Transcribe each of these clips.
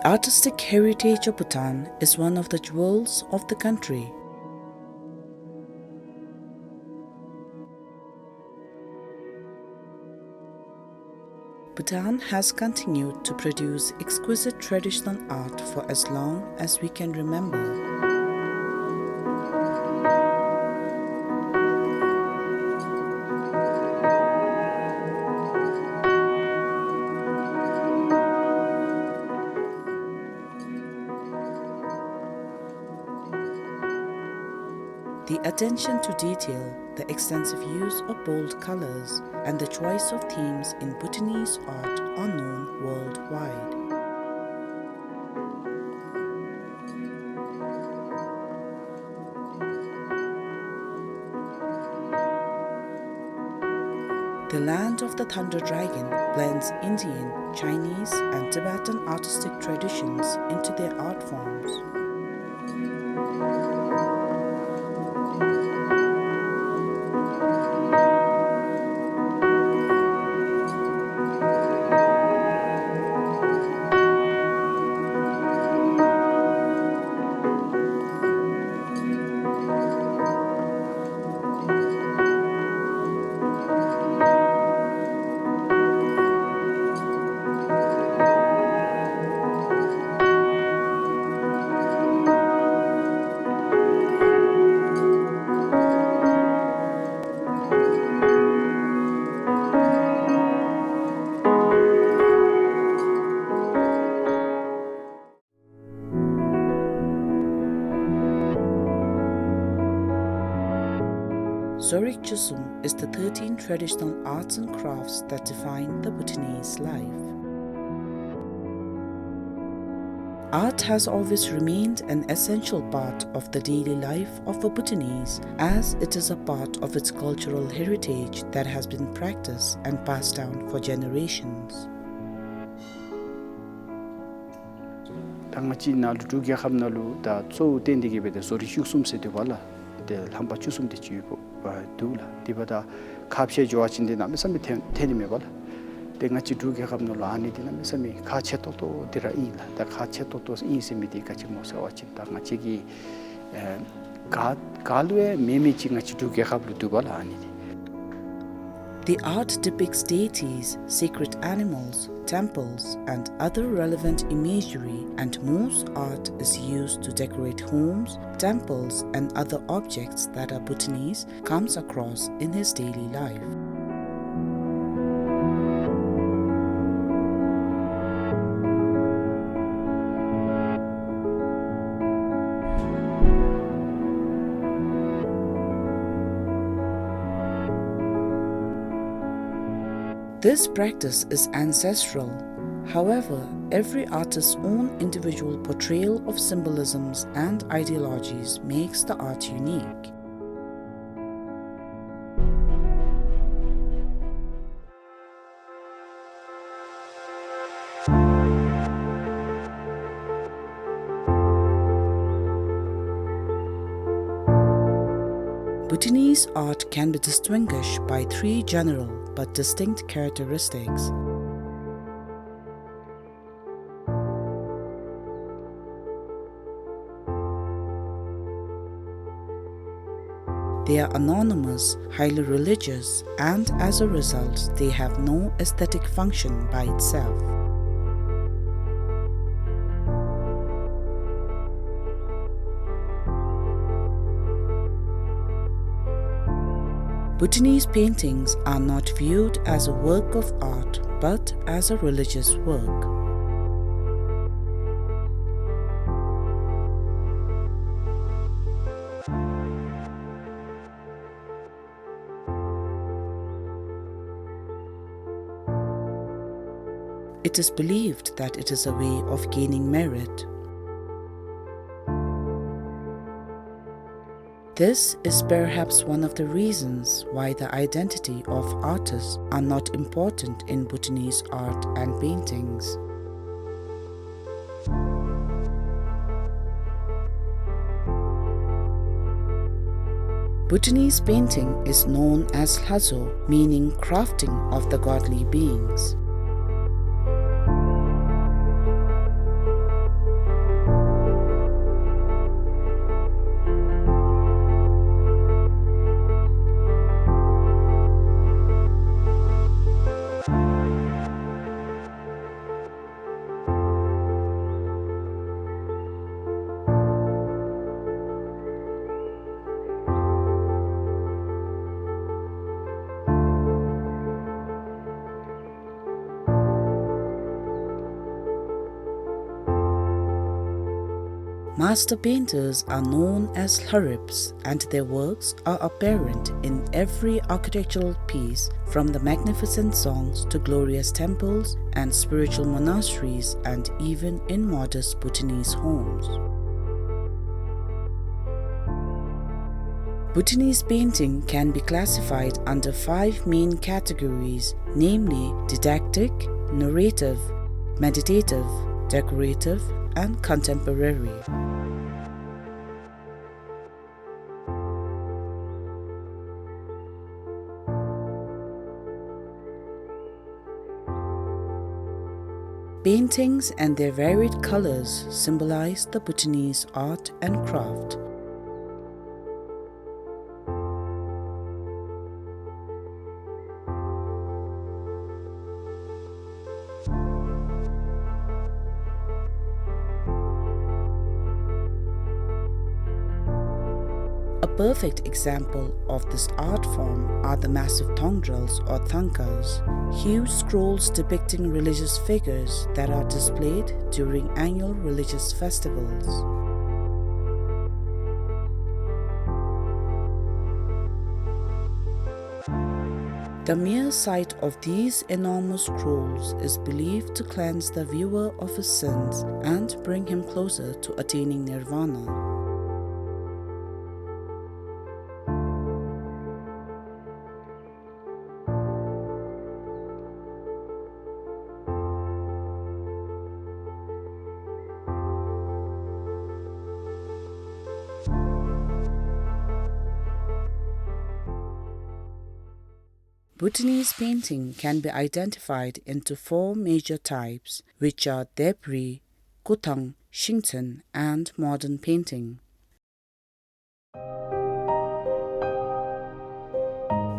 artistic heritage of Bhutan is one of the jewels of the country. Bhutan has continued to produce exquisite traditional art for as long as we can remember. The attention to detail, the extensive use of bold colors, and the choice of themes in Bhutanese art are known worldwide. The land of the Thunder Dragon blends Indian, Chinese, and Tibetan artistic traditions into their art forms. Zorig Chusum is the 13 traditional arts and crafts that define the Bhutanese life. Art has always remained an essential part of the daily life of a Bhutanese, as it is a part of its cultural heritage that has been practiced and passed down for generations. 당마치 나루 두개 함나루 다 쪼 땡디게 베데 소리 슉숨 세데 발라 데 함바 추숨 데 지고 두라 디바다 갑셰 조아친데 남에서미 테니메 발라 땡마치 두개 함나루 아니데 남에서미 가체토토 디라 이라 다 가체토토 이세미디 같이 모사 와친 당마치기 가루에 메메치가치 두개 함루 두발라 아니데. The art depicts deities, sacred animals, temples, and other relevant imagery, and most art is used to decorate homes, temples, and other objects that a Bhutanese comes across in his daily life. This practice is ancestral. However, every artist's own individual portrayal of symbolisms and ideologies makes the art unique. Bhutanese art can be distinguished by three general but distinct characteristics. They are anonymous, highly religious, and as a result, they have no aesthetic function by itself. Bhutanese paintings are not viewed as a work of art, but as a religious work. It is believed that it is a way of gaining merit. This is perhaps one of the reasons why the identity of artists are not important in Bhutanese art and paintings. Bhutanese painting is known as Lhazo, meaning crafting of the godly beings. master painters are known as Lharips, and their works are apparent in every architectural piece, from the magnificent songs to glorious temples and spiritual monasteries, and even in modest Bhutanese homes. Bhutanese painting can be classified under 5 main categories, namely didactic, narrative, meditative, decorative, and contemporary. Paintings and their varied colors symbolize the Bhutanese art and craft. A perfect example of this art form are the massive thongdrels or thankas, huge scrolls depicting religious figures that are displayed during annual religious festivals. The mere sight of these enormous scrolls is believed to cleanse the viewer of his sins and bring him closer to attaining nirvana. Bhutanese painting can be identified into 4 major types, which are debris, kutang, shington, and modern painting.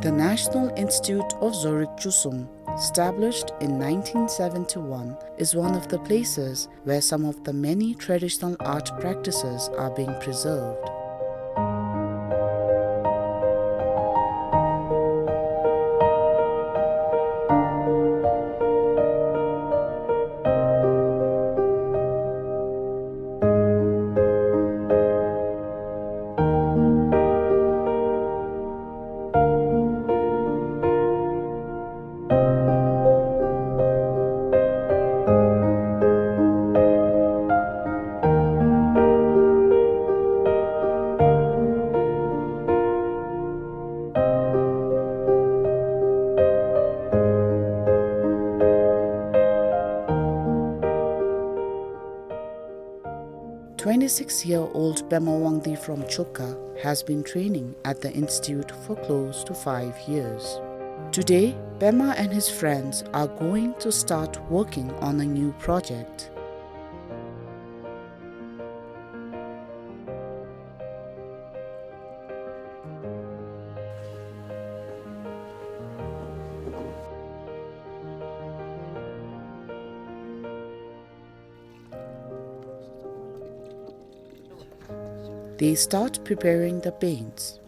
The National Institute of Zorig Chusum, established in 1971, is one of the places where some of the many traditional art practices are being preserved. The 26-year-old Pema Wangdi from Chukka has been training at the institute for close to 5 years. Today, Pema and his friends are going to start working on a new project. They start preparing the paints.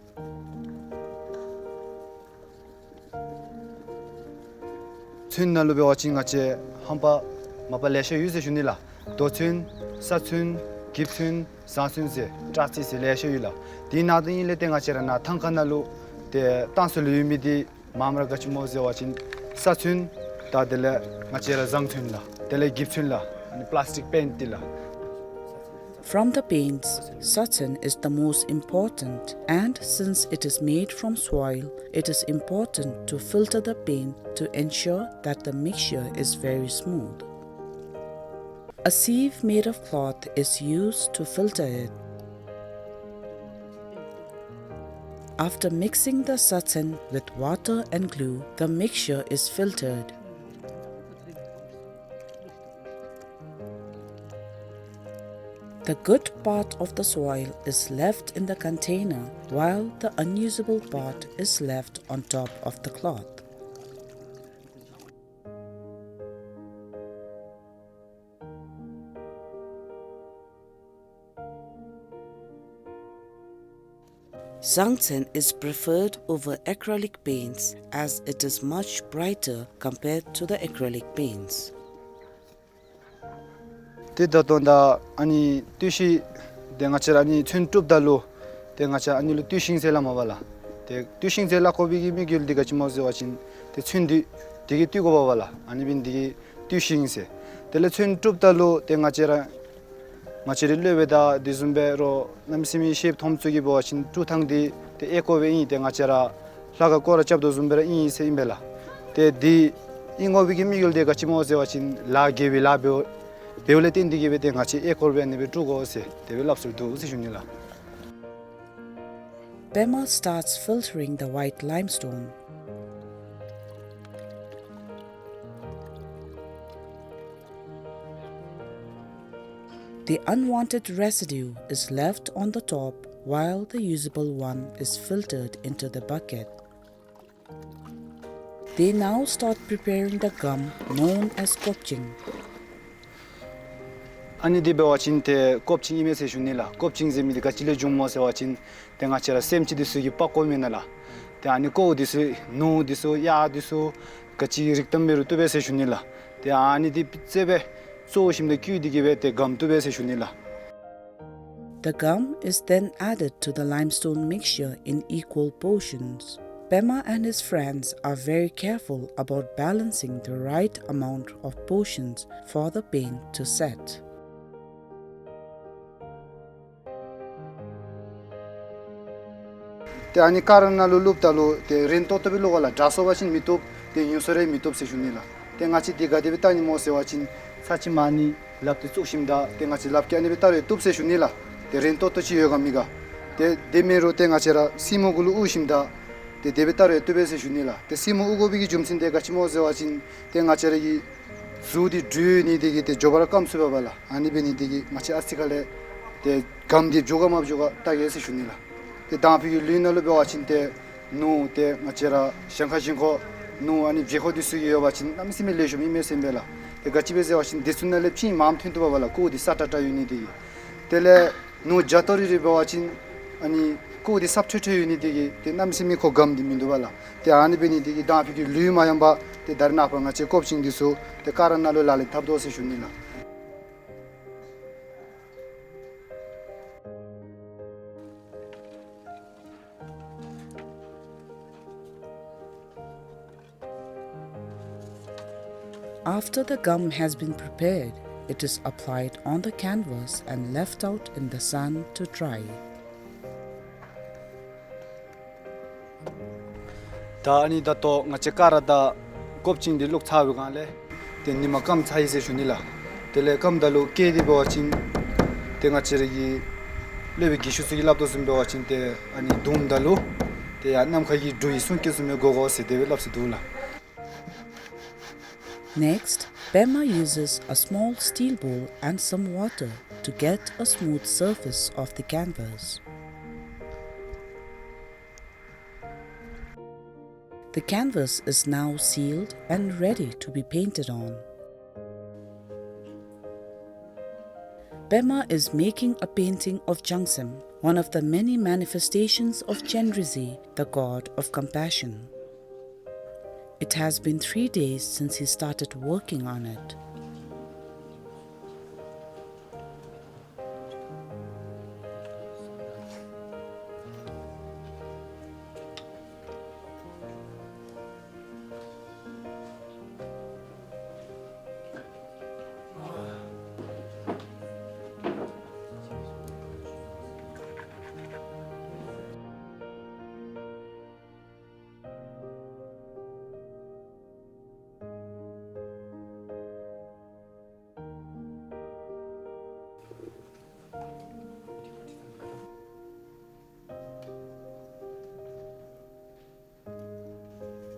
Tun lube watching ache hampa mapa leshe use junila dotun satun giptun sansun se trati se leshe yula dina din le tenga chera na thankanalu te tansul yumidi mamra gachmo ze watching satun ta dele ngachera zangthun la dele giptun la and plastic paint la. From the paints, satin is the most important, and since it is made from soil, it is important to filter the paint to ensure that the mixture is very smooth. A sieve made of cloth is used to filter it. After mixing the satin with water and glue, the mixture is filtered. The good part of the soil is left in the container, while the unusable part is left on top of the cloth. Zangten is preferred over acrylic paints as it is much brighter compared to the acrylic paints. Tidatonda ani tushi 땡아체 아니 춘줍달로 땡아체 아니로 뛰싱셀라 마발라 데 뛰싱셀라 코비기 미길 디가 치모세 와친 데 춘디 디기 뛰고 봐발라 아니 빈디 뛰싱세 텔레 춘줍달로 땡아체라 마치릴레베다 디즘베로 남시미 셰프 톰츠기 보아친 투탕디 데 에코베이 땡아체라 라가 코라 잡도 줌베라 이 세임벨라 데디 잉고비기 미길 디가 치모세 와친 라게비 라베 배울레틴 디게베 땡아체 에콜베니베 투고세 데벨롭스 두 우시슈닐라 Bema starts filtering the white limestone. The unwanted residue is left on the top while the usable one is filtered into the bucket. They now start preparing the gum known as kopching. 아니 디베 와친테 kopching 이메세 슈닐라 kopching 제미디가 찔레 중모세 와친 땡아체라 셈치디 수기 빠꼬미나라 데 아니 코디스 노디소 야디소 같이 릭담베르 투베세 슈닐라 데 아니 디 빗제베 소심데 큐디게베 데 감투베세 슈닐라 The gum is then added to the limestone mixture in equal portions. Bema and his friends are very careful about balancing the right amount of portions for the paint to set. 데 아니 카르나루 룹탈로 데 렌토토빌로 갈라 자소바신 미톱 데 유서레 미톱 세슈닐라 땡아치 디가데비타니 모세와친 사치마니 랍트 쪼심다 땡아치 랍케 아니비타레 톱세슈닐라 데 렌토토치 요가미가 데 데메로 땡아체라 시모글루 우심다 데 데베타레 톱세슈닐라 데 시모 우고비기 줌신데 같이 모세와친 땡아체레기 주디 드니 디기 데 조바라 감스바발라 아니베니 디기 마치 아스티칼레 데 감디 조가마브 조가 타게세슈닐라 데 다피기 리나로 베와친테 노테 마체라 샹카신코 노 아니 제호디스기 요바친 남시밀레숑 이메셈벨라 데 가치베세 와친 데순날레 피 마음 튼도 바발라 코디 사타타 유니디 텔레 노 자토리리 베와친 아니 코디 삽초초 유니디기 데 남시미 코 감디 민도발라 데 아니베니 디기 다피기 리마얌바 데 다르나파가 체 kop싱디소 데 카라나로 라레 탑도세 슈닐라 After the gum has been prepared, it is applied on the canvas and left out in the sun to dry. 다니 다토 ngache karada kopching di luk thawe gale te nima kam chai se shunila tele kam dalu ke di bawachin te ngacheri lebi gishu su labdo sum bawachin te ani dum dalu te anam khagi dui sun ke sum gogo se develop se dula. Next, Bema uses a small steel bowl and some water to get a smooth surface of the canvas. The canvas is now sealed and ready to be painted on. Bema is making a painting of Jungsem, one of the many manifestations of Chenrizi, the god of compassion. It has been 3 days since he started working on it.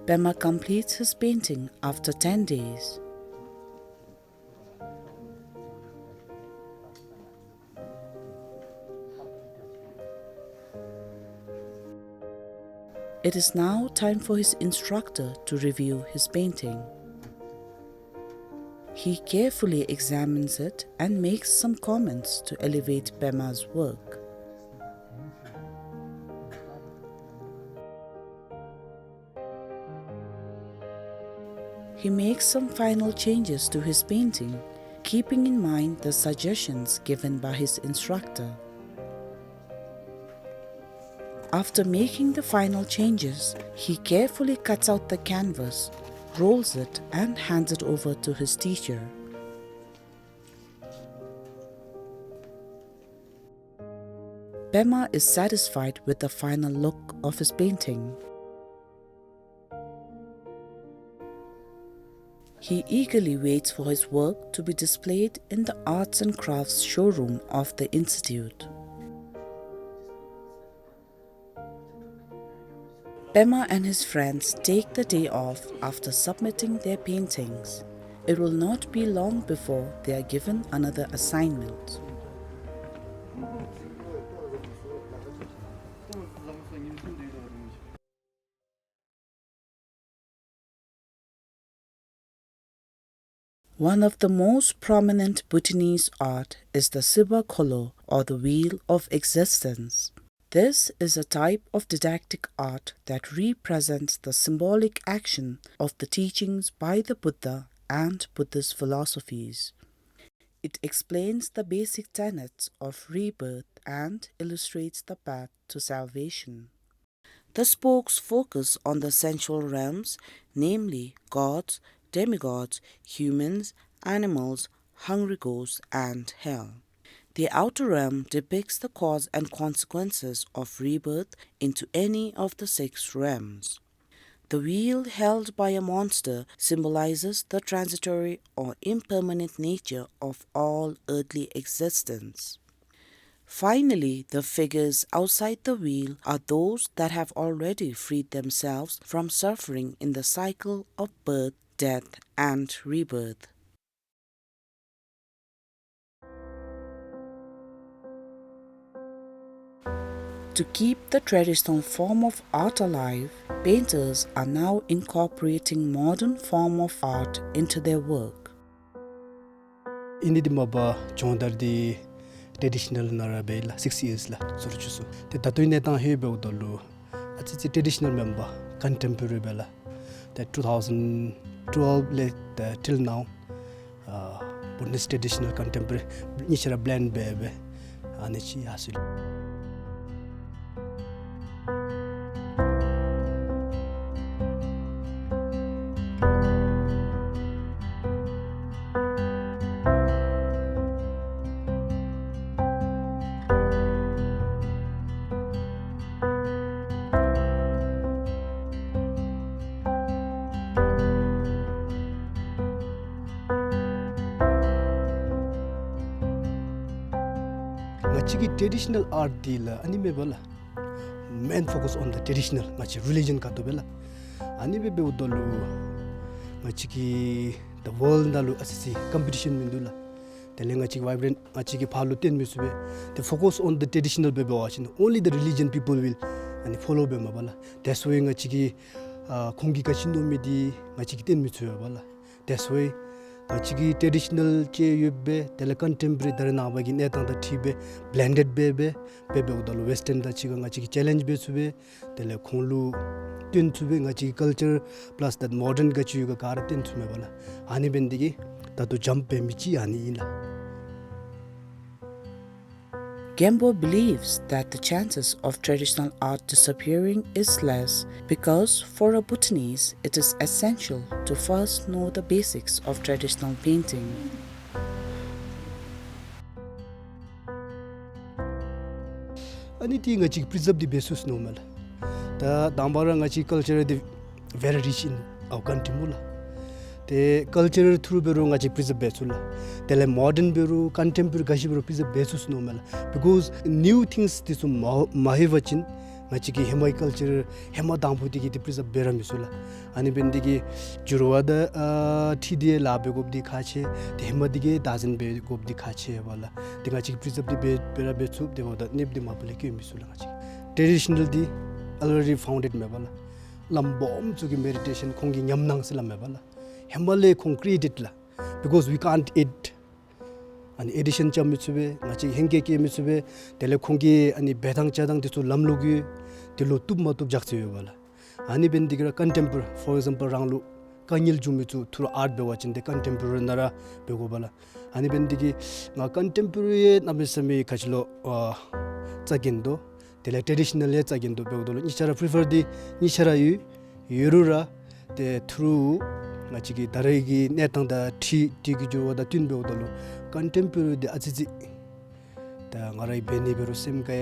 Bema completes his painting after 10 days. It is now time for his instructor to review his painting. He carefully examines it and makes some comments to elevate Bema's work. He makes some final changes to his painting, keeping in mind the suggestions given by his instructor. After making the final changes, he carefully cuts out the canvas, rolls it and hands it over to his teacher. Pema is satisfied with the final look of his painting. He eagerly waits for his work to be displayed in the Arts and Crafts showroom of the Institute. Pema and his friends take the day off after submitting their paintings. It will not be long before they are given another assignment. One of the most prominent Bhutanese art is the Siba Kholo, or the Wheel of Existence. This is a type of didactic art that represents the symbolic action of the teachings by the Buddha and Buddhist philosophies. It explains the basic tenets of rebirth and illustrates the path to salvation. The spokes focus on the sensual realms, namely gods, demigods, humans, animals, hungry ghosts, and hell. The outer realm depicts the cause and consequences of rebirth into any of the 6 realms. The wheel held by a monster symbolizes the transitory or impermanent nature of all earthly existence. Finally, the figures outside the wheel are those that have already freed themselves from suffering in the cycle of birth, death, and rebirth. To keep the traditional form of art alive, painters are now incorporating modern form of art into their work. Inidimaba chondardi traditional narabela 6 years la Zorig Chusum. The tatuine tan hebe udolu. It's a traditional member contemporary bela. The 2012 till now Bhutanese traditional contemporary nishara blend bebe anichi asul. Chiki traditional art deal anime bala main focus on the traditional machi religion ka to bela anime be udolu chiki the world dalu asisi competition mindula telenga chiki vibrant chiki phalu ten misube they focus on the traditional be watching only the religion people will and follow be bala that's why chiki khongi ka chindo midi chiki ten misube bala that's why chiki traditional che yubbe tele contemporary darna bagi neta da thibe blended bebe udalo western da chiga chiki challenge be sube tele khonlu tin sube chiki culture plus that modern ga chiga kar tin sume bala ani bendigi da to jump be michi ani ila. Gembo believes that the chances of traditional art disappearing is less because for a Bhutanese it is essential to first know the basics of traditional painting. Anything chiki preserve the basis normal. The dambara chiki culture the very rich in our country mula. The culture through beru ngachi preserve besula tele modern beru contemporary gashi beru preserve besus normal because new things this mahivachin ngachi ki hemai culture hema damputi ki preserve bera misula ani bendigi juruada thidie labe gobdi khache the hema dige dozen be gobdi khache wala the ngachi preserve the bera besu de oda nebdi mapule ki misula ngachi traditional di already founded me wala lambom chugi meditation khongi nyamnang sila me wala hemale concrete la because we can't eat an edition cham mitsube ngachi hengge ke mitsube tele khongi ani bedang chadang disu lamlugi tilo tubma tub jakse wala ani bendigra contemporary for example ranglu kanyil jumichu through art be watching the contemporary nara bego bala ani bendigi nga contemporary namisami khachlo chagindo tele traditional le tsagin do beudolo ni chara prefer di ni chara yu yurura the through ngachi gi darai gi netang da thi gi jo da tin beudolo contemporary de achi da ngarai beni beru sim ka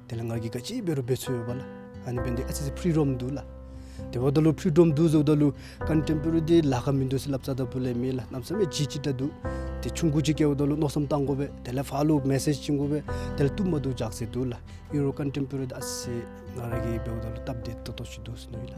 telanga gi kachi beru besu bala ani bendi achi freedom dula de bodolo freedom du zodalu contemporary de lagam indus lapsa da pule mila namsame chichi da du de chunguji ke bodolo nosam tangobe tele follow message chingobe tel tumadu jakse dula euro contemporary da asse ngaragi bodolo tabde to shidus noila.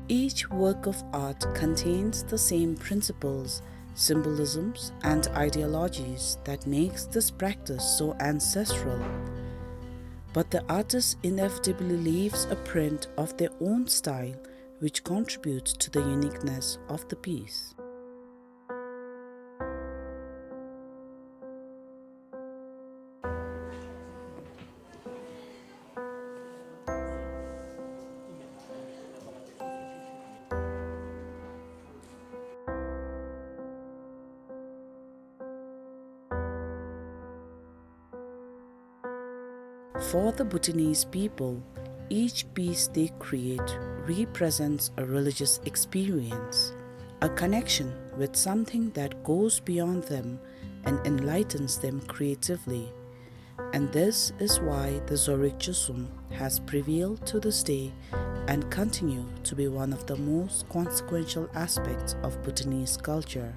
Each work of art contains the same principles, symbolisms, and ideologies that makes this practice so ancestral. But the artist inevitably leaves a print of their own style, which contributes to the uniqueness of the piece. For the Bhutanese people, each piece they create represents a religious experience, a connection with something that goes beyond them and enlightens them creatively. And this is why the Zorig Chusum has prevailed to this day and continue to be one of the most consequential aspects of Bhutanese culture.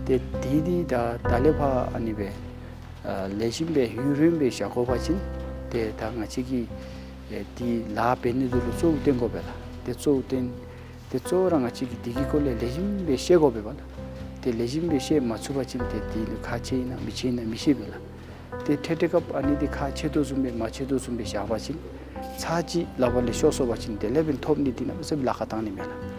데 디디다 달레파 아니베 레심베 휴림베 샤고바친 데 당아치기 디 라베니들로 쪼우된 거베라 데 쪼우된 데 쪼랑아치기 디기콜레 레심베 셰고베발 데 레심베 셰 마추바친 데디 카체이나 미체이나 미시벨라 데 테테캅 아니디 카체도 좀베 마체도 좀베 샤바친 차지 라발레 쇼소바친 데 레벨 톱니디나 무슨 라카타니메라